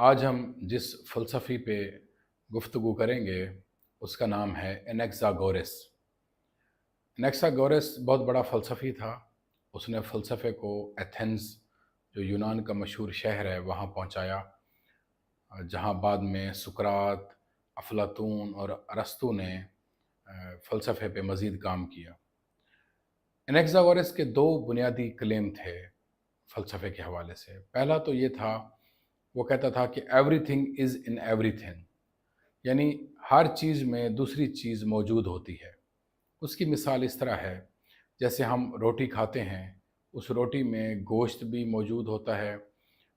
آج ہم جس فلسفی پہ گفتگو کریں گے اس کا نام ہے انیکزاگورس۔ انیکزاگورس بہت بڑا فلسفی تھا۔ اس نے فلسفے کو ایتھنز، جو یونان کا مشہور شہر ہے، وہاں پہنچایا، جہاں بعد میں سقراط، افلاطون اور ارسطو نے فلسفے پہ مزید کام کیا۔ انیکزاگورس کے دو بنیادی کلیم تھے فلسفے کے حوالے سے۔ پہلا تو یہ تھا، وہ کہتا تھا کہ every thing is in every thing, یعنی ہر چیز میں دوسری چیز موجود ہوتی ہے۔ اس کی مثال اس طرح ہے، جیسے ہم روٹی کھاتے ہیں، اس روٹی میں گوشت بھی موجود ہوتا ہے،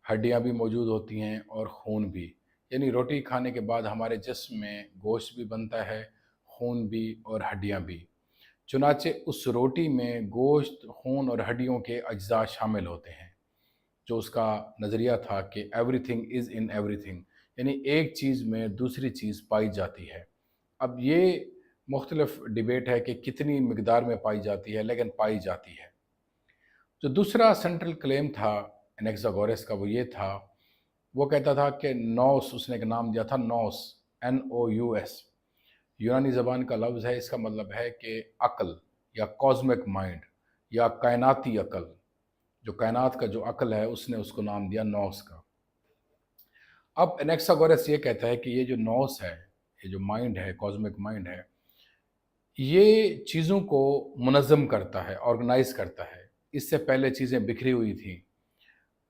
ہڈیاں بھی موجود ہوتی ہیں اور خون بھی، یعنی روٹی کھانے کے بعد ہمارے جسم میں گوشت بھی بنتا ہے، خون بھی اور ہڈیاں بھی۔ چنانچہ اس روٹی میں گوشت، خون اور ہڈیوں کے اجزاء شامل ہوتے ہیں۔ جو اس کا نظریہ تھا کہ every thing is in every thing, یعنی ایک چیز میں دوسری چیز پائی جاتی ہے۔ اب یہ مختلف ڈیبیٹ ہے کہ کتنی مقدار میں پائی جاتی ہے، لیکن پائی جاتی ہے۔ جو دوسرا سینٹرل کلیم تھا انیکزاگورس کا، وہ یہ تھا، وہ کہتا تھا کہ نوس، اس نے ایک نام دیا تھا نوس، NOUS، یونانی زبان کا لفظ ہے، اس کا مطلب ہے کہ عقل یا کازمک مائنڈ یا کائناتی عقل۔ جو کائنات کا جو عقل ہے، اس نے اس کو نام دیا نوس کا۔ اب انیکساگورس یہ کہتا ہے کہ یہ جو نوس ہے، یہ جو مائنڈ ہے، کازمک مائنڈ ہے، یہ چیزوں کو منظم کرتا ہے، آرگنائز کرتا ہے۔ اس سے پہلے چیزیں بکھری ہوئی تھیں،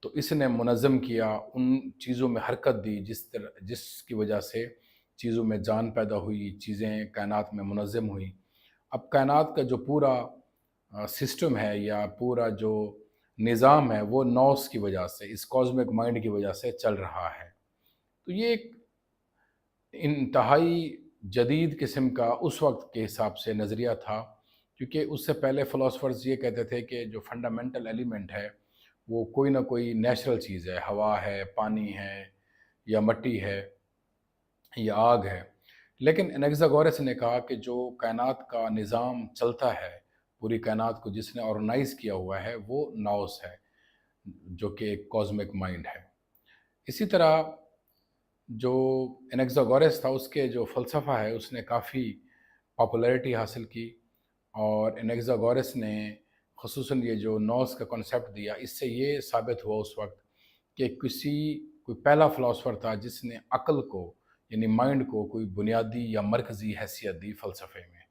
تو اس نے منظم کیا، ان چیزوں میں حرکت دی، جس کی وجہ سے چیزوں میں جان پیدا ہوئی، چیزیں کائنات میں منظم ہوئی۔ اب کائنات کا جو پورا سسٹم ہے یا پورا جو نظام ہے، وہ نوس کی وجہ سے، اس کازمک مائنڈ کی وجہ سے چل رہا ہے۔ تو یہ ایک انتہائی جدید قسم کا اس وقت کے حساب سے نظریہ تھا، کیونکہ اس سے پہلے فلاسفرز یہ کہتے تھے کہ جو فنڈامنٹل ایلیمنٹ ہے وہ کوئی نہ کوئی نیچرل چیز ہے، ہوا ہے، پانی ہے، یا مٹی ہے، یا آگ ہے۔ لیکن انیکزاگورس نے کہا کہ جو کائنات کا نظام چلتا ہے، پوری کائنات کو جس نے آرگنائز کیا ہوا ہے، وہ ناؤس ہے، جو کہ ایک کازمک مائنڈ ہے۔ اسی طرح جو انیکزاگورس تھا، اس کے جو فلسفہ ہے، اس نے کافی پاپولیرٹی حاصل کی، اور انیکزاگورس نے خصوصاً یہ جو نوس کا کنسیپٹ دیا، اس سے یہ ثابت ہوا اس وقت کہ کوئی پہلا فلاسفر تھا جس نے عقل کو، یعنی مائنڈ کو، کوئی بنیادی یا مرکزی حیثیت دی فلسفے میں۔